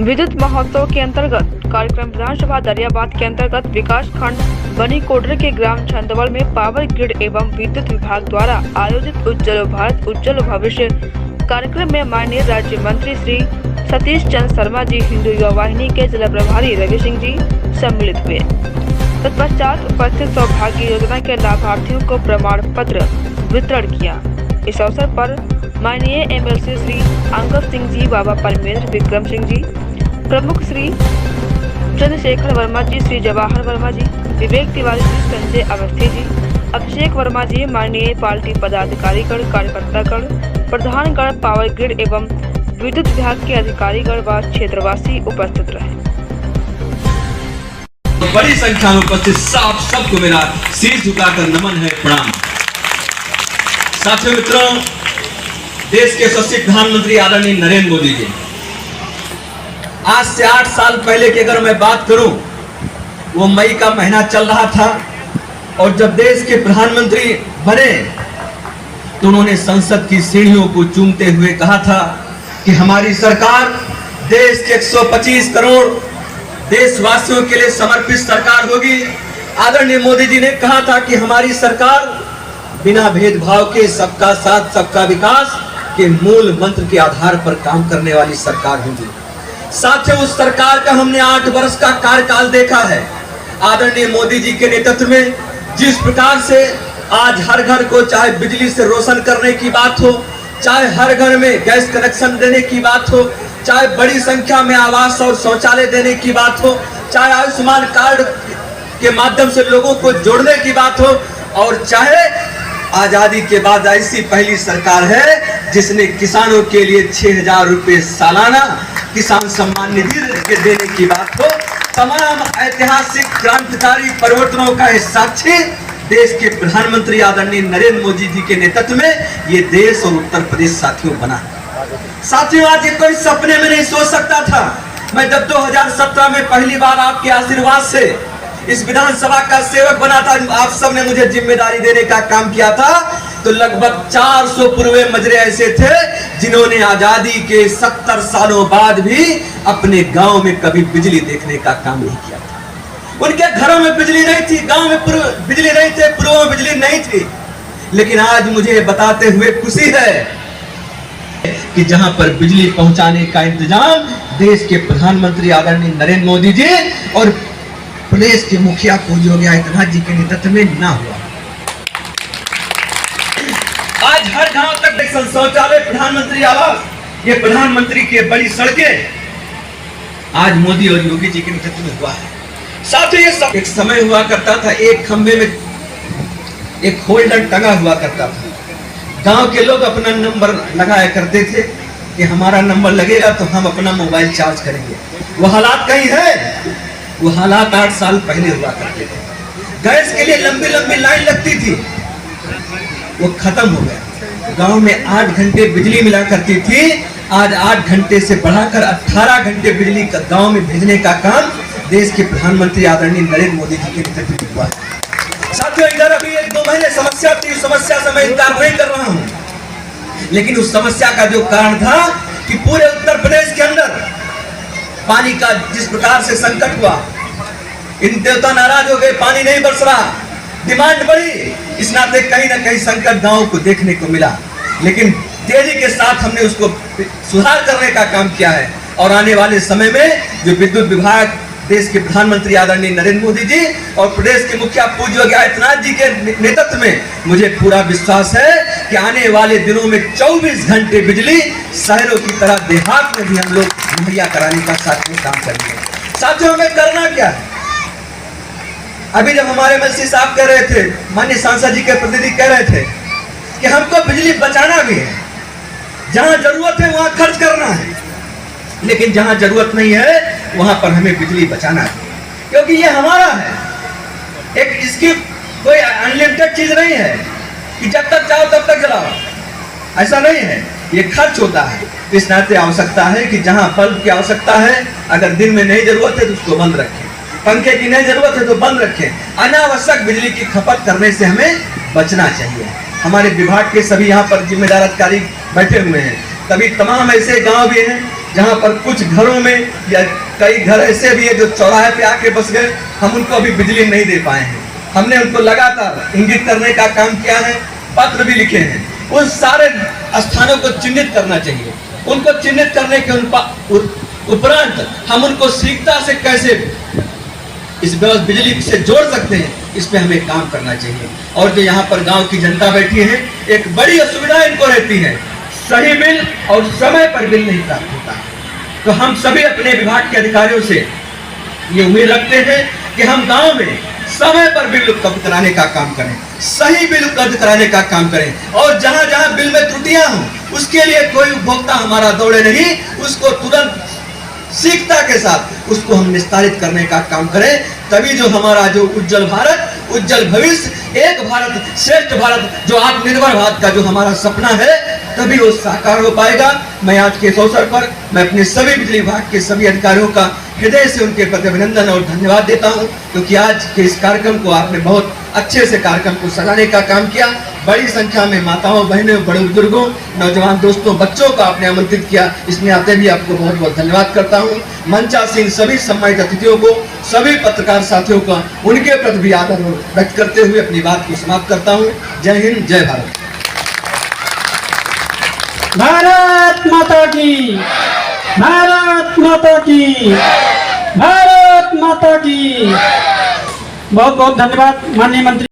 विद्युत महोत्सव के अंतर्गत कार्यक्रम विधानसभा दरियाबाद के अंतर्गत विकास खंड बनी कोडर के ग्राम छंदवल में पावर ग्रिड एवं विद्युत विभाग द्वारा आयोजित उज्जवल भारत उज्जवल भविष्य कार्यक्रम में माननीय राज्य मंत्री श्री सतीश चंद्र शर्मा जी, हिंदू युवा वाहिनी के जिला प्रभारी रवि सिंह जी सम्मिलित हुए। तत्पश्चात उपस्थित सौभाग्य योजना के लाभार्थियों को प्रमाण पत्र वितरण किया। इस अवसर पर माननीय एमएलसी श्री अंगद सिंह जी, बाबा परमेंद्र विक्रम सिंह जी, प्रमुख श्री चंद्रशेखर वर्मा जी, श्री जवाहर वर्मा जी, विवेक तिवारी जी, संजय अवस्थी जी, अभिषेक वर्मा जी, माननीय पार्टी पदाधिकारीगण, कार्यकर्तागण, प्रधानगण, पावर ग्रिड एवं विद्युत विभाग के अधिकारीगण व क्षेत्रवासी उपस्थित रहे। बड़ी संख्या में उपस्थित सबको मेरा शीश झुकाकर नमन है, प्रणाम। साथियों मित्रों, देश के यशस्वी प्रधानमंत्री आदरणीय नरेंद्र मोदी जी, आज से 8 साल पहले की अगर मैं बात करूं, वो मई का महीना चल रहा था और जब देश के प्रधानमंत्री बने तो उन्होंने संसद की सीढ़ियों को चूमते हुए कहा था कि हमारी सरकार देश के 125 करोड़ देशवासियों के लिए समर्पित सरकार होगी। आदरणीय मोदी जी ने कहा था कि हमारी सरकार बिना भेदभाव के सबका साथ सबका विकास के मूल मंत्र के आधार पर काम करने वाली सरकार होगी। साथियों, उस सरकार का हमने 8 वर्ष का कार्यकाल देखा है। आदरणीय मोदी जी के नेतृत्व में जिस प्रकार से आज हर घर को चाहे बिजली से रोशन करने की बात हो, चाहे हर घर में गैस कनेक्शन देने की बात हो, चाहे बड़ी संख्या में आवास और शौचालय देने की बात हो, चाहे आयुष्मान कार्ड के माध्यम से लोगों को जोड़ने की बात हो, और चाहे आजादी के बाद ऐसी पहली सरकार है जिसने किसानों के लिए 6,000 रुपए सालाना किसान सम्मान निधि देने की बात हो, तमाम ऐतिहासिक क्रांतिकारी परिवर्तनों का साक्षी देश के प्रधानमंत्री आदरणीय नरेंद्र मोदी जी के नेतृत्व में ये देश और उत्तर प्रदेश साथियों बना। साथियों, आज ये कोई सपने में नहीं सोच सकता था। मैं जब 2017 में पहली बार आपके आशीर्वाद से इस विधानसभा का सेवक बना था, आप सब ने मुझे जिम्मेदारी देने का काम किया था, तो लगभग 400 पूर्वे मजरे ऐसे थे जिन्होंने आजादी के 70 सालों बाद भी अपने गांव में कभी बिजली देखने का काम नहीं किया था। उनके घरों में बिजली नहीं थी, गांव में बिजली नहीं थे, पूर्व में बिजली नहीं थी। लेकिन आज मुझे बताते हुए खुशी है कि जहां पर बिजली पहुंचाने का इंतजाम देश के प्रधानमंत्री आदरणीय नरेंद्र मोदी जी और प्रदेश के मुखिया पूज्य योगी आदित्यनाथ जी के नेतृत्व में ना हुआ। आज हर गांव तक शौचालय, प्रधानमंत्री आवास, ये प्रधानमंत्री की बड़ी सड़कें आज मोदी और योगी जी के नेतृत्व में हुआ है। साथ ही ये एक समय हुआ करता था, एक खंबे में एक होल्डर टंगा हुआ करता था। गांव के लोग अपना नंबर लगाया करते थे कि हमारा नंबर लगेगा तो हम अपना मोबाइल चार्ज करेंगे। वो हालात कहीं है? वो हालात 8 साल पहले हुआ करते थे। गैस के लिए लंबी लंबी लाइन लगती थी, वो खत्म हो गया। गांव में 8 घंटे बिजली मिला करती थी, आज 8 घंटे से बढ़ाकर 18 घंटे बिजली गांव में भेजने का काम देश के प्रधानमंत्री आदरणीय नरेंद्र मोदी जी के नेतृत्व में हुआ है। साथियों, इधर अभी 1-2 महीने समस्या थी, समस्या से मैं इनकार नहीं कर रहा हूं, लेकिन उस समस्या का जो कारण था कि पूरे उत्तर प्रदेश के अंदर पानी का जिस प्रकार से संकट हुआ, इन देवता नाराज हो गए, पानी नहीं बरस रहा, डिमांड बढ़ी, इस नाते कहीं ना कहीं संकट गांव को देखने को मिला। लेकिन तेजी के साथ हमने उसको सुधार करने का काम किया है और आने वाले समय में जो विद्युत विभाग देश के प्रधानमंत्री आदरणीय नरेंद्र मोदी जी और प्रदेश के मुखिया पूज्य योगी आदित्यनाथ जी के नेतृत्व में मुझे पूरा विश्वास है कि आने वाले दिनों में 24 घंटे बिजली शहरों की तरह देहात में भी हम लोग मुहैया कराने का साथ में काम करेंगे। साथियों, हमें करना क्या है? अभी जब हमारे मंत्री साहब कह रहे थे, माननीय सांसद जी के प्रतिनिधि कह रहे थे कि हमको बिजली बचाना भी है, जहां जरूरत है वहां खर्च करना है, लेकिन जहां जरूरत नहीं है वहां पर हमें बिजली बचाना है, क्योंकि ये हमारा है। एक इसकी कोई अनलिमिटेड चीज नहीं है कि जब तक चाहो तब तक जलाओ, ऐसा नहीं है, ये खर्च होता है। इस नाते आवश्यकता है कि जहां बल्ब की आवश्यकता है, अगर दिन में नहीं जरूरत है तो उसको बंद रखें, पंखे की नहीं जरूरत है तो बंद रखें। अनावश्यक बिजली की खपत करने से हमें बचना चाहिए। हमारे विभाग के सभी यहाँ पर जिम्मेदार अधिकारी बैठे हुए हैं, तभी तमाम ऐसे गांव भी हैं जहाँ पर कुछ घरों में या कई घर ऐसे भी है जो चौराहे पे आके बस गए, हम उनको अभी बिजली नहीं दे पाए हैं। हमने उनको लगातार इंगित करने का काम किया है, पत्र भी लिखे हैं। उन सारे स्थानों को चिन्हित करना चाहिए। उनको चिन्हित करने के उपरांत हम उनको शीघ्रता से कैसे इस बिजली से जोड़ सकते हैं, इस पे हमें काम करना चाहिए। और जो यहाँ पर गांव की जनता बैठी है, एक बड़ी असुविधा इनको रहती है, सही बिल और समय पर बिल नहीं प्राप्त होता। तो हम सभी अपने विभाग के अधिकारियों से ये उम्मीद रखते हैं कि हम गांव में समय पर बिल उपलब्ध कराने का काम करें, सही बिल उपलब्ध कराने का काम करें, और जहां जहां बिल में त्रुटियां हों उसके लिए कोई उपभोक्ता हमारा दौड़े नहीं, उसको तुरंत शीघ्रता के साथ उसको हम निस्तारित करने का काम करें। तभी जो हमारा जो उज्जवल भारत, उज्जवल भविष्य, एक भारत श्रेष्ठ भारत, जो आत्मनिर्भर भारत का जो हमारा सपना है, तभी वो साकार हो पाएगा। मैं आज के इस अवसर पर मैं अपने सभी बिजली विभाग के सभी अधिकारियों का हृदय से उनके प्रति अभिनंदन और धन्यवाद देता हूं, क्योंकि आज के इस कार्यक्रम को आपने बहुत अच्छे से कार्यक्रम को सजाने का काम किया। बड़ी संख्या में माताओं, बहनों, बड़े बुजुर्गों, नौजवान दोस्तों, बच्चों को आपने आमंत्रित किया, इसमें आते भी आपको बहुत बहुत धन्यवाद करता हूं। मंचासीन सभी सम्मानित अतिथियों को, सभी पत्रकार साथियों का उनके प्रति भी आदर व्यक्त करते हुए अपनी बात को समाप्त करता हूं। जय हिंद, जय भारत। भारत माता की, भारत माता की, भारत माता की। बहुत बहुत धन्यवाद माननीय मंत्री।